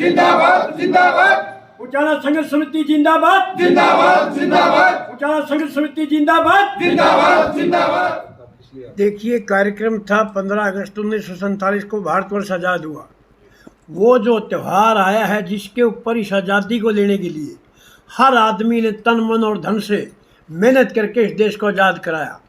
जिंदाबाद जिंदाबाद। उजाला संघर्ष समिति जिंदाबाद जिंदाबाद जिंदाबाद। उजाला संघर्ष समिति जिंदाबाद जिंदाबाद जिंदाबाद। देखिए, कार्यक्रम था 15 अगस्त 1947 को भारतवर्ष आज़ाद हुआ। वो जो त्यौहार आया है जिसके ऊपर इस आज़ादी को लेने के लिए हर आदमी ने तन मन और धन से मेहनत करके इस देश को आज़ाद कराया।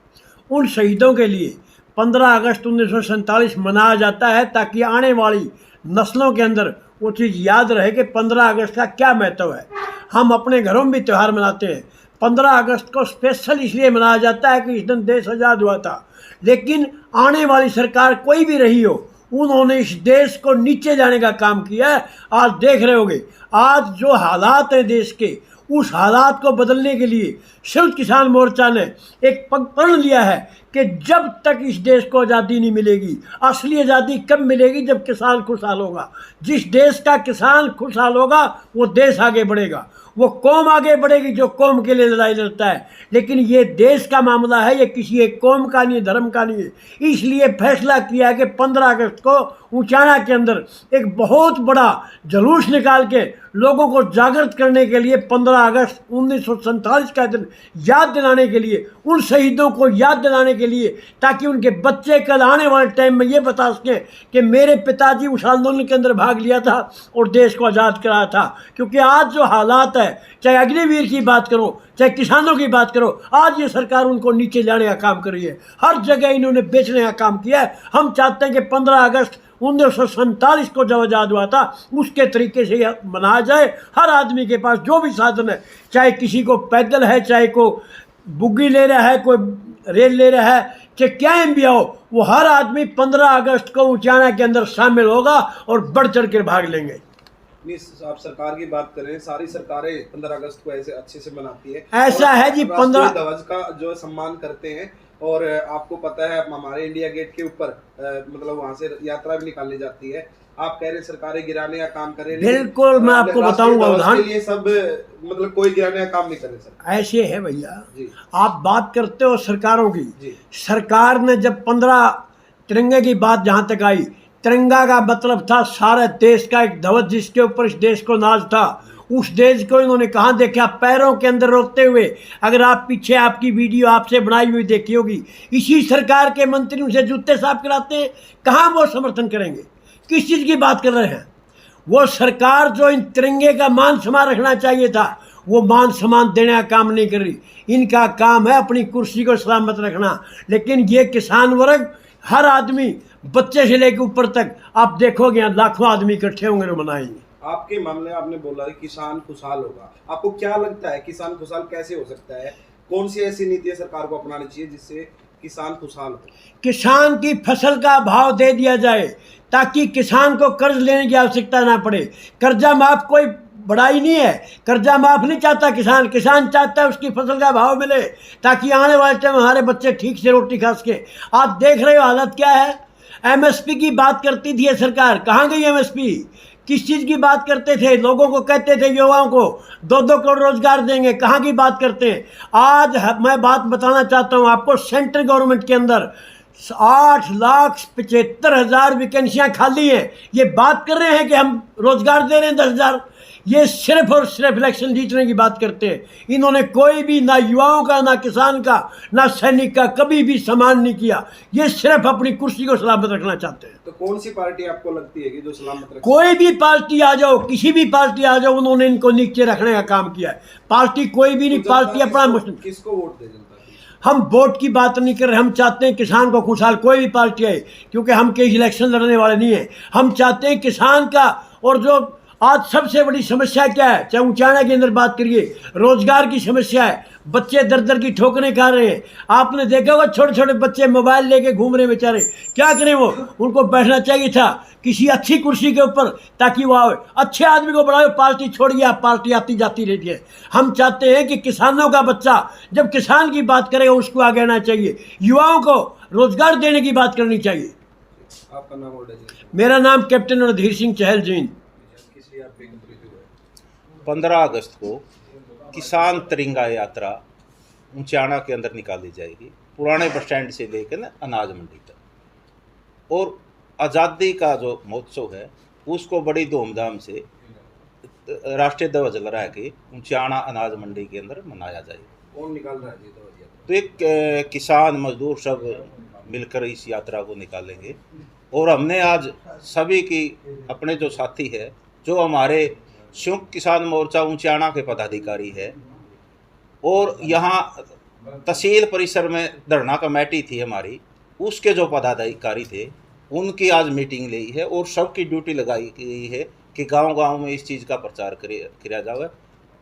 उन शहीदों के लिए 15 अगस्त 1947 मनाया जाता है ताकि आने वाली नस्लों के अंदर वो चीज़ याद रहे कि 15 अगस्त का क्या महत्व है। हम अपने घरों में भी त्यौहार मनाते हैं। 15 अगस्त को स्पेशल इसलिए मनाया जाता है कि इस दिन देश आज़ाद हुआ था। लेकिन आने वाली सरकार कोई भी रही हो, उन्होंने इस देश को नीचे जाने का काम किया है। आज देख रहे होंगे, आज जो हालात हैं देश के, उस हालात को बदलने के लिए संयुक्त किसान मोर्चा ने एक प्रण लिया है कि जब तक इस देश को आज़ादी नहीं मिलेगी, असली आज़ादी कब मिलेगी? जब किसान खुशहाल होगा। जिस देश का किसान खुशहाल होगा वो देश आगे बढ़ेगा, वो कौम आगे बढ़ेगी जो कौम के लिए लड़ाई लड़ता है। लेकिन ये देश का मामला है, ये किसी एक कौम का नहीं, धर्म का नहीं है। इसलिए फैसला किया है कि 15 अगस्त को उचाना के अंदर एक बहुत बड़ा जुलूस निकाल के लोगों को जागृत करने के लिए 15 अगस्त 1947 का दिन याद दिलाने के लिए, उन शहीदों को याद दिलाने के लिए, ताकि उनके बच्चे कल आने वाले टाइम में ये बता सके कि मेरे पिताजी उस आंदोलन के अंदर भाग लिया था और देश को आज़ाद कराया था। क्योंकि आज जो हालात है, चाहे अग्निवीर की बात करो, चाहे किसानों की बात करो, आज ये सरकार उनको नीचे लाने का काम कर रही है। हर जगह इन्होंने बेचने का काम किया है। हम चाहते हैं कि 15 अगस्त 1947 को जब आज़ाद हुआ था उसके तरीके से मनाया जाए। हर आदमी के पास जो भी साधन है, चाहे किसी को पैदल है, चाहे कोई बुग्गी ले रहा है, कोई रेल ले रहा है, चाहे क्या भी हो, वो हर आदमी 15 अगस्त को उचाना के अंदर शामिल होगा और बढ़ चढ़ कर भाग लेंगे। आप सरकार की बात करें, सारी सरकारें 15 अगस्त को ऐसे अच्छे से मनाती है। ऐसा है जी, 15 ध्वज का जो सम्मान करते हैं। और आपको पता है हमारे इंडिया गेट के ऊपर मतलब वहां से यात्रा भी निकालने जाती है। आप कह रहे हैं सरकारें गिराने का काम कर रही है। बिल्कुल, मैं आपको बताऊंगा उदाहरण। ये सब मतलब कोई गिराने का काम नहीं कर रहे सर। ऐसे है भैया, आप बात करते हो सरकारों की। सरकार ने जब 15 तिरंगे की बात जहाँ तक आई, तिरंगा का मतलब था सारे देश का एक ध्वज जिसके ऊपर इस देश को नाज था। उस देश को इन्होंने कहाँ देखा? पैरों के अंदर रोकते हुए। अगर आप पीछे आपकी वीडियो आपसे बनाई हुई देखी होगी, इसी सरकार के मंत्री उनसे जूते साफ कराते हैं। कहाँ वो समर्थन करेंगे? किस चीज़ की बात कर रहे हैं? वो सरकार जो इन तिरंगे का मान सम्मान रखना चाहिए था, वो मान सम्मान देने का काम नहीं कर रही। इनका काम है अपनी कुर्सी को सलामत रखना। लेकिन ये किसान वर्ग, हर आदमी बच्चे से लेकर ऊपर तक, आप देखोगे यहाँ लाखों आदमी इकट्ठे होंगे और मनाएंगे। आपके मामले आपने बोला है किसान खुशहाल होगा। आपको क्या लगता है किसान खुशहाल कैसे हो सकता है? कौन सी ऐसी नीतियां सरकार को अपनानी चाहिए जिससे किसान खुशहाल हो? किसान की फसल का भाव दे दिया जाए ताकि किसान को कर्ज लेने की आवश्यकता ना पड़े। कर्जा माफ कोई बड़ाई नहीं है, कर्जा माफ नहीं चाहता किसान। किसान चाहता है उसकी फसल का भाव मिले ताकि आने वाले टाइम हमारे बच्चे ठीक से रोटी खा सके। आप देख रहे हो हालत क्या है। एमएसपी की बात करती थी ये सरकार, कहाँ गई एमएसपी? किस चीज़ की बात करते थे? लोगों को कहते थे युवाओं को 2-2 करोड़ रोजगार देंगे, कहाँ की बात करते हैं? आज मैं बात बताना चाहता हूँ आपको, सेंट्रल गवर्नमेंट के अंदर 8,75,000 वैकेंसियाँ खाली हैं। ये बात कर रहे हैं कि हम रोजगार दे रहे हैं 10,000। ये सिर्फ और सिर्फ इलेक्शन जीतने की बात करते हैं। इन्होंने कोई भी ना युवाओं का, ना किसान का, ना सैनिक का कभी भी सम्मान नहीं किया। ये सिर्फ अपनी कुर्सी को सलामत रखना चाहते हैं। तो कौन सी पार्टी आपको लगती है कि जो सलामत रखे? कोई भी पार्टी आ जाओ, किसी भी पार्टी आ जाओ, उन्होंने इनको नीचे रखने का काम किया है। पार्टी कोई भी नहीं, पार्टी अपना मुस्लिम। किसको वोट दे जनता? हम वोट की बात नहीं कर रहे। हम चाहते हैं किसान को खुशहाल, कोई भी पार्टी आए, क्योंकि हम कई इलेक्शन लड़ने वाले नहीं हैं। हम चाहते हैं किसान का। और जो आज सबसे बड़ी समस्या क्या है, चाहे उचाना के अंदर बात करिए, रोजगार की समस्या है। बच्चे दर दर की ठोकरें खा रहे हैं। आपने देखा होगा छोटे छोटे बच्चे मोबाइल लेके घूम रहे बेचारे। क्या करें वो? उनको बैठना चाहिए था किसी अच्छी कुर्सी के ऊपर ताकि वो आए। अच्छे आदमी को बढ़ाओ, पार्टी छोड़िए, आप पार्टी आती जाती रहती है। हम चाहते हैं कि किसानों का बच्चा जब किसान की बात करेगा उसको आगे आना चाहिए। युवाओं को रोजगार देने की बात करनी चाहिए। आपका नाम और? मेरा नाम कैप्टन रणधीर सिंह चहल जैन। 15 अगस्त को किसान तिरंगा यात्रा उचाना के अंदर निकाली जाएगी, पुराने बस स्टैंड से लेकर ना अनाज मंडी तक। और आज़ादी का जो महोत्सव है उसको बड़ी धूमधाम से राष्ट्रीय ध्वज लहरा के ऊंचाना अनाज मंडी के अंदर मनाया जाए। कौन निकाल रहा है जी ध्वज यात्रा? तो एक किसान मजदूर सब मिलकर इस यात्रा को निकालेंगे। और हमने आज सभी की अपने जो साथी है, जो हमारे संयुक्त किसान मोर्चा ऊंचाना के पदाधिकारी है, और यहाँ तहसील परिसर में धरना कमेटी थी हमारी, उसके जो पदाधिकारी थे, उनकी आज मीटिंग ली है और सबकी ड्यूटी लगाई गई है कि गांव-गांव में इस चीज़ का प्रचार किया जाए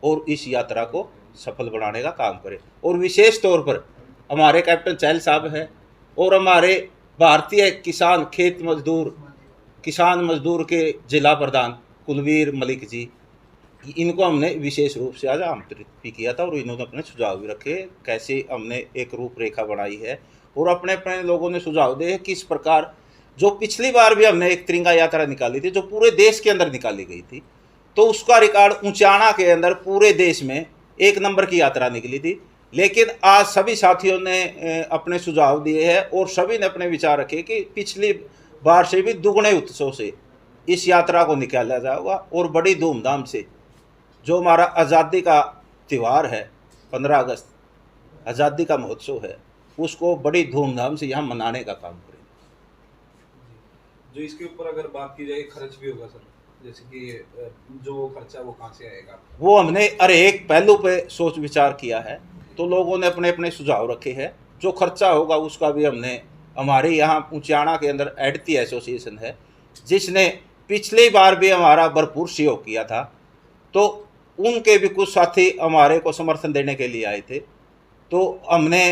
और इस यात्रा को सफल बनाने का काम करें। और विशेष तौर पर हमारे कैप्टन चहल साहब हैं और हमारे भारतीय किसान मजदूर के जिला प्रधान कुलवीर मलिक जी, इनको हमने विशेष रूप से आज आमंत्रित भी किया था और इन्होंने अपने सुझाव भी रखे कैसे हमने एक रूपरेखा बनाई है। और अपने अपने लोगों ने सुझाव दिए कि इस प्रकार जो पिछली बार भी हमने एक तिरंगा यात्रा निकाली थी, जो पूरे देश के अंदर निकाली गई थी, तो उसका रिकॉर्ड ऊंचाना के अंदर पूरे देश में 1 नंबर की यात्रा निकली थी। लेकिन आज सभी साथियों ने अपने सुझाव दिए हैं और सभी ने अपने विचार रखे कि पिछली बार से भी दुगने उत्सव से इस यात्रा को निकाला जाएगा और बड़ी धूमधाम से जो हमारा आज़ादी का त्यौहार है, 15 अगस्त आज़ादी का महोत्सव है, उसको बड़ी धूमधाम से यहाँ मनाने का काम करेंगे। जो इसके ऊपर अगर बात की जाए, खर्च भी होगा सर, जैसे कि जो खर्चा वो कहाँ से आएगा? वो हमने हर एक पहलू पे सोच विचार किया है, तो लोगों ने अपने अपने सुझाव रखे हैं। जो खर्चा होगा उसका भी हमने, हमारे यहाँ ऊंचाना के अंदर एडती एसोसिएशन है जिसने पिछली बार भी हमारा भरपूर सहयोग किया था, तो उनके भी कुछ साथी हमारे को समर्थन देने के लिए आए थे, तो हमने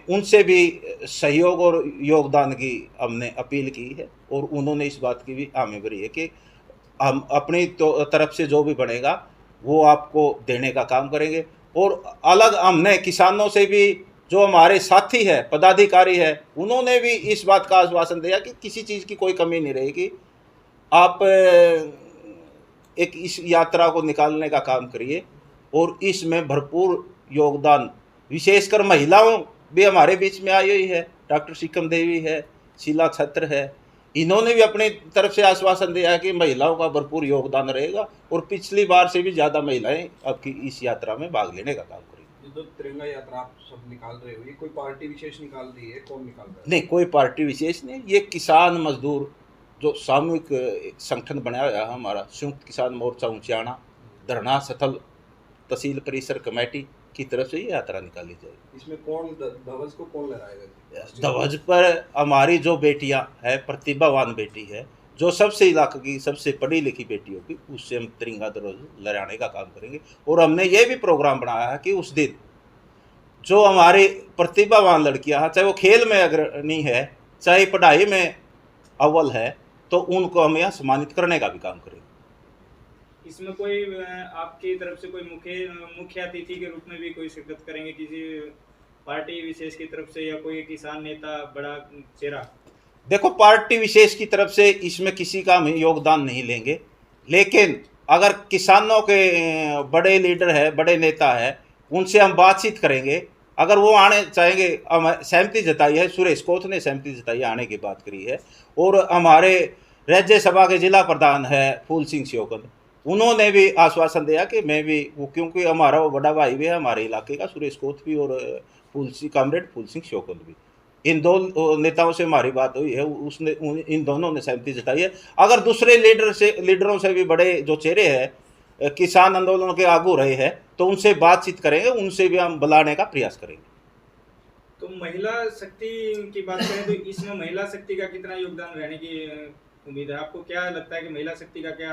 उनसे भी सहयोग और योगदान की हमने अपील की है और उन्होंने इस बात की भी हामी भरी है कि हम अपनी तरफ से जो भी बनेगा वो आपको देने का काम करेंगे। और अलग हमने किसानों से भी, जो हमारे साथी है, पदाधिकारी है, उन्होंने भी इस बात का आश्वासन दिया कि किसी चीज़ की कोई कमी नहीं रहेगी, आप एक इस यात्रा को निकालने का काम करिए और इसमें भरपूर योगदान, विशेषकर महिलाओं भी हमारे बीच में आई हुई है, डॉक्टर सिकम देवी है, शीला छत्र है, इन्होंने भी अपनी तरफ से आश्वासन दिया है कि महिलाओं का भरपूर योगदान रहेगा और पिछली बार से भी ज़्यादा महिलाएं आपकी इस यात्रा में भाग लेने का काम करेंगी। जो तिरंगा यात्रा आप सब निकाल रहे हो, ये कोई पार्टी विशेष निकाल रही है? कौन निकाल रहा है? नहीं, कोई पार्टी विशेष नहीं, ये किसान मजदूर जो सामूहिक संगठन बनाया हुआ है हमारा संयुक्त किसान मोर्चा ऊंचाना धरना स्थल तहसील परिसर कमेटी की तरफ से ये यात्रा निकाली जाएगी। इसमें कौन ध्वज को कौन लहराएगा? ध्वज पर हमारी जो बेटियां है, प्रतिभावान बेटी है, जो सबसे इलाके की सबसे पढ़ी लिखी बेटी होगी, उससे हम तिरंगा ध्वज लहराने का काम करेंगे। और हमने ये भी प्रोग्राम बनाया है कि उस दिन जो हमारी प्रतिभावान लड़कियां, चाहे वो खेल में अग्रणी है, चाहे पढ़ाई में अव्वल है, तो उनको हम यहाँ सम्मानित करने का भी काम करेंगे। इसमें कोई आपकी तरफ से कोई मुख्य अतिथि के रूप में भी कोई शिरकत करेंगे किसी पार्टी विशेष की तरफ से, या कोई किसान नेता बड़ा चेहरा? देखो, पार्टी विशेष की तरफ से इसमें किसी का हम योगदान नहीं लेंगे, लेकिन अगर किसानों के बड़े लीडर है, बड़े नेता है, उनसे हम बातचीत करेंगे। अगर वो आने चाहेंगे, हम सहमति जताई है, सुरेश कोथ ने सहमति जताई, आने की बात करी है। और हमारे राज्यसभा के जिला प्रधान है फूल सिंह श्योकंद, उन्होंने भी आश्वासन दिया कि मैं भी, वो क्योंकि हमारा वो बड़ा भाई भी है हमारे इलाके का, सुरेश कोथ भी, और कॉमरेड फूल सिंह श्योकंद भी, इन दो नेताओं से हमारी बात हुई है, उसने इन दोनों ने सहमति जताई है। अगर दूसरे लीडरों से भी बड़े जो चेहरे हैं, किसान आंदोलन के आगू रहे हैं, तो उनसे बातचीत करेंगे, उनसे भी हम बुलाने का प्रयास करेंगे। तो महिला शक्ति की बात करें तो इसमें महिला शक्ति का कितना योगदान रहने की उम्मीद है? आपको क्या लगता है कि महिला शक्ति का क्या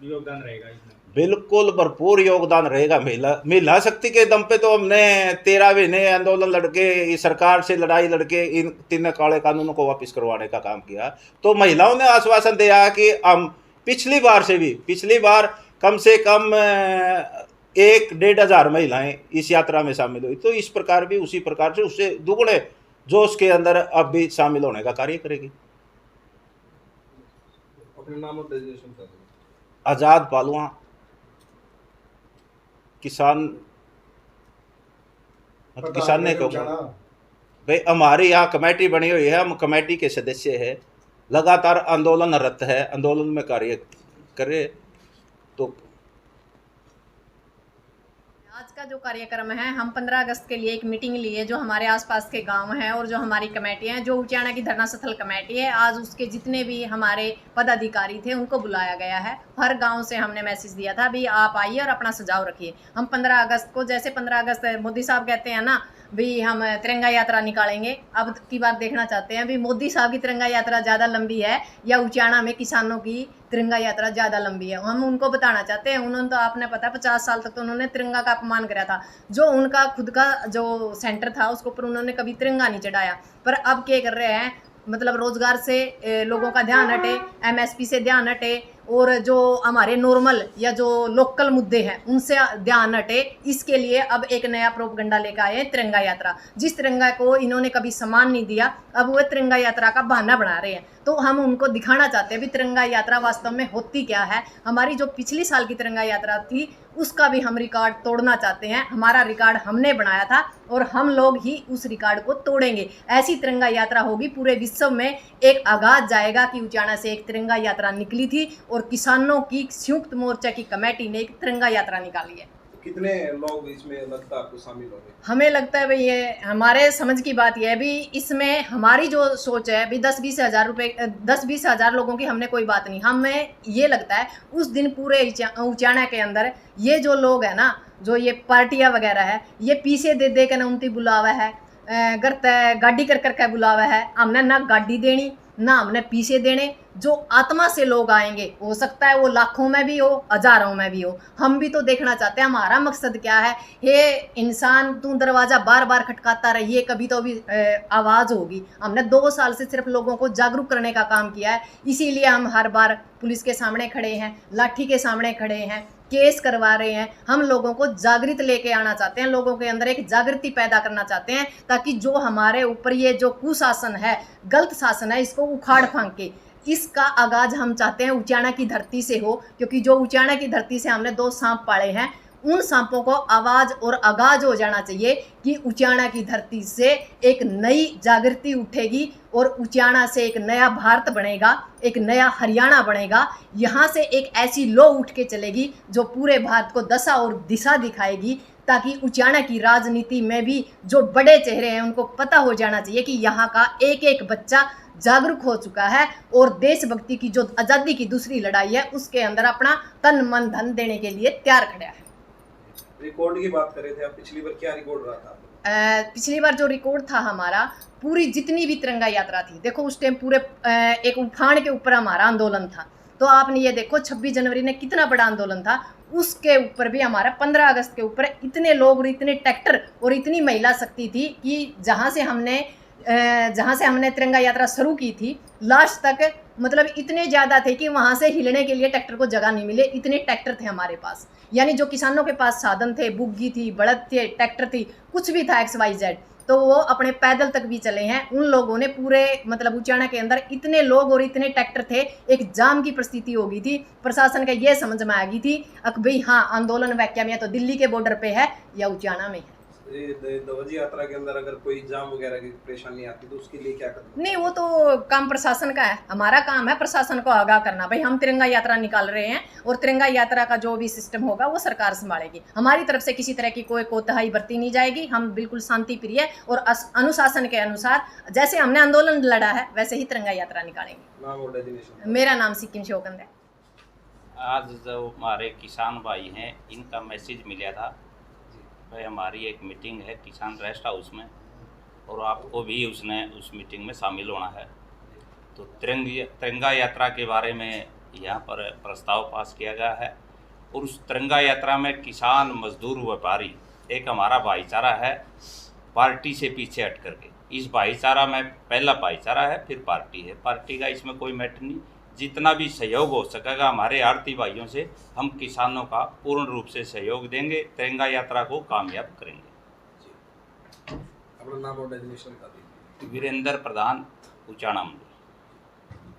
योगदान रहेगा इसमें? बिल्कुल भरपूर योगदान रहेगा। महिला शक्ति के दम पे तो हमने 13 महीने आंदोलन लड़के, सरकार से लड़ाई लड़के इन 3 काले कानूनों को वापस करवाने का काम किया। तो महिलाओं ने आश्वासन दिया कि हम पिछली बार कम से कम 1-1.5 हज़ार महिलाएं इस यात्रा में शामिल हुई, तो इस प्रकार भी उसी प्रकार से उससे दुगने जोश के अंदर अब भी शामिल होने का कार्य करेगी। अपने नाम और डेजिग्नेशन कर दो। आज़ाद पालुआ, किसान ने कहा भाई, हमारे यहाँ कमेटी बनी हुई है, हम कमेटी के सदस्य हैं, लगातार आंदोलनरत है, आंदोलन में कार्य करे, तो का जो कार्यक्रम है, हम 15 अगस्त के लिए एक मीटिंग लिए जो हमारे आसपास के गांव हैं और जो हमारी कमेटी हैं, जो उचाना की धरना स्थल कमेटी है, आज उसके जितने भी हमारे पदाधिकारी थे उनको बुलाया गया है। हर गांव से हमने मैसेज दिया था भी आप आइए और अपना सुझाव रखिए। हम 15 अगस्त को, जैसे 15 अगस्त मोदी साहब कहते हैं ना भी हम तिरंगा यात्रा निकालेंगे, अब की बार देखना चाहते हैं भी मोदी साहब की तिरंगा यात्रा ज़्यादा लंबी है या उचाना में किसानों की तिरंगा यात्रा ज़्यादा लंबी है। हम उनको बताना चाहते हैं, उन्होंने तो आपने पता 50 साल तक तो उन्होंने तिरंगा का अपमान करा था। जो उनका खुद का जो सेंटर था उसके ऊपर उन्होंने कभी तिरंगा नहीं चढ़ाया। पर अब क्या कर रहे हैं, मतलब रोजगार से लोगों का ध्यान हटे, एमएसपी से ध्यान हटे और जो हमारे नॉर्मल या जो लोकल मुद्दे हैं उनसे ध्यान हटे। इसके लिए अब एक नया प्रोपगंडा लेकर आए हैं, तिरंगा यात्रा। जिस तिरंगा को इन्होंने कभी सम्मान नहीं दिया, अब वो तिरंगा यात्रा का बहाना बना रहे हैं। तो हम उनको दिखाना चाहते हैं भी तिरंगा यात्रा वास्तव में होती क्या है। हमारी जो पिछली साल की तिरंगा यात्रा थी उसका भी हम रिकॉर्ड तोड़ना चाहते हैं। हमारा रिकॉर्ड हमने बनाया था और हम लोग ही उस रिकॉर्ड को तोड़ेंगे। ऐसी तिरंगा यात्रा होगी, पूरे विश्व में एक आगाज जाएगा कि उचाना से एक तिरंगा यात्रा निकली थी और किसानों की संयुक्त मोर्चा की कमेटी ने एक तिरंगा यात्रा निकाली है। कितने लोग इसमें लगता है आपको शामिल हो गए? हमें लगता है भाई, ये हमारे समझ की बात यह है भी, इसमें हमारी जो सोच है भी 10-20 हज़ार रुपये 10-20 हज़ार लोगों की हमने कोई बात नहीं। हमें ये लगता है उस दिन पूरे उचाना के अंदर ये जो लोग हैं ना, जो ये पार्टियां वगैरह है, ये पीछे दे दे के ना उनकी बुलावा है, गाड़ी कर करके बुलावा है। हमने ना गाड़ी देनी ना हमने पीछे देने। जो आत्मा से लोग आएंगे, हो सकता है वो लाखों में भी हो, हजारों में भी हो। हम भी तो देखना चाहते हैं हमारा मकसद क्या है। हे इंसान, तू दरवाज़ा बार बार खटकाता रहिए, कभी तो भी आवाज़ होगी। हमने 2 साल से सिर्फ लोगों को जागरूक करने का काम किया है, इसीलिए हम हर बार पुलिस के सामने खड़े हैं, लाठी के सामने खड़े हैं, केस करवा रहे हैं। हम लोगों को जागृत लेके आना चाहते हैं, लोगों के अंदर एक जागृति पैदा करना चाहते हैं, ताकि जो हमारे ऊपर ये जो कुशासन है, गलत शासन है, इसको उखाड़ फांके। इसका आगाज हम चाहते हैं उचाना की धरती से हो, क्योंकि जो उचाना की धरती से हमने 2 सांप पाले हैं, उन सांपों को आवाज़ और आगाज हो जाना चाहिए कि उचाना की धरती से एक नई जागृति उठेगी और उचाना से एक नया भारत बनेगा, एक नया हरियाणा बनेगा। यहाँ से एक ऐसी लौ उठ के चलेगी जो पूरे भारत को दशा और दिशा दिखाएगी, ताकि उचाना की राजनीति में भी जो बड़े चेहरे हैं उनको पता हो जाना चाहिए कि यहाँ का एक एक बच्चा जागरूक हो चुका है और देशभक्ति की जो आज़ादी की दूसरी लड़ाई है उसके अंदर अपना तन मन धन देने के लिए तैयार खड़ा है। रिकॉर्ड की बात कर रहे थे आप, पिछली बार क्या रिकॉर्ड रहा था? पिछली बार जो रिकॉर्ड था हमारा, पूरी जितनी भी तिरंगा यात्रा थी, देखो उस टाइम पूरे एक उफान के ऊपर हमारा आंदोलन था। तो आपने ये देखो 26 जनवरी ने कितना बड़ा आंदोलन था, उसके ऊपर भी हमारा 15 अगस्त के ऊपर इतने लोग और इतने ट्रैक्टर और इतनी महिला शक्ति थी कि जहाँ से हमने तिरंगा यात्रा शुरू की थी लास्ट तक, मतलब इतने ज़्यादा थे कि वहाँ से हिलने के लिए ट्रैक्टर को जगह नहीं मिले, इतने ट्रैक्टर थे हमारे पास। यानी जो किसानों के पास साधन थे, बुग्गी थी, बड़द थे, ट्रैक्टर थी, कुछ भी था XYZ, तो वो अपने पैदल तक भी चले हैं। उन लोगों ने पूरे मतलब उचाना के अंदर इतने लोग और इतने ट्रैक्टर थे, एक जाम की परिस्थिति हो गई थी। प्रशासन का ये समझ में आ गई थी अब भाई हाँ, आंदोलन वाक्या में तो दिल्ली के बॉर्डर पे है या उचाना में है। ध्वज यात्रा के अंदर अगर कोई जाम वगैरह की परेशानी आती तो उसके लिए क्या करना? नहीं, वो तो काम प्रशासन का है। हमारा काम है प्रशासन को आगाह करना, भाई हम तिरंगा यात्रा निकाल रहे हैं और तिरंगा यात्रा का जो भी सिस्टम होगा वो सरकार संभालेगी। हमारी तरफ से किसी तरह की कोई कोताही बरती नहीं जाएगी। हम बिल्कुल शांति प्रिय और अनुशासन के अनुसार जैसे हमने आंदोलन लड़ा है वैसे ही तिरंगा यात्रा निकालेंगे। नाम और डेजिग्नेशन? मेरा नाम सिक्किम शोकंद है। आज जो हमारे किसान भाई हैं, इनका मैसेज मिला था भाई हमारी एक मीटिंग है किसान रेस्ट हाउस में और आपको भी उस मीटिंग में शामिल होना है। तो तिरंगा यात्रा के बारे में यहाँ पर प्रस्ताव पास किया गया है और उस तिरंगा यात्रा में किसान, मजदूर, व्यापारी एक हमारा भाईचारा है, पार्टी से पीछे हट करके। इस भाईचारा में पहला भाईचारा है, फिर पार्टी है। पार्टी का इसमें कोई मैटर नहीं। जितना भी सहयोग हो सकेगा हमारे आड़ती भाइयों से, हम किसानों का पूर्ण रूप से सहयोग देंगे, तिरंगा यात्रा को कामयाब करेंगे। अपना नाम और डेजिग्नेशन बता दीजिए। वीरेंद्र प्रधान, उचाना।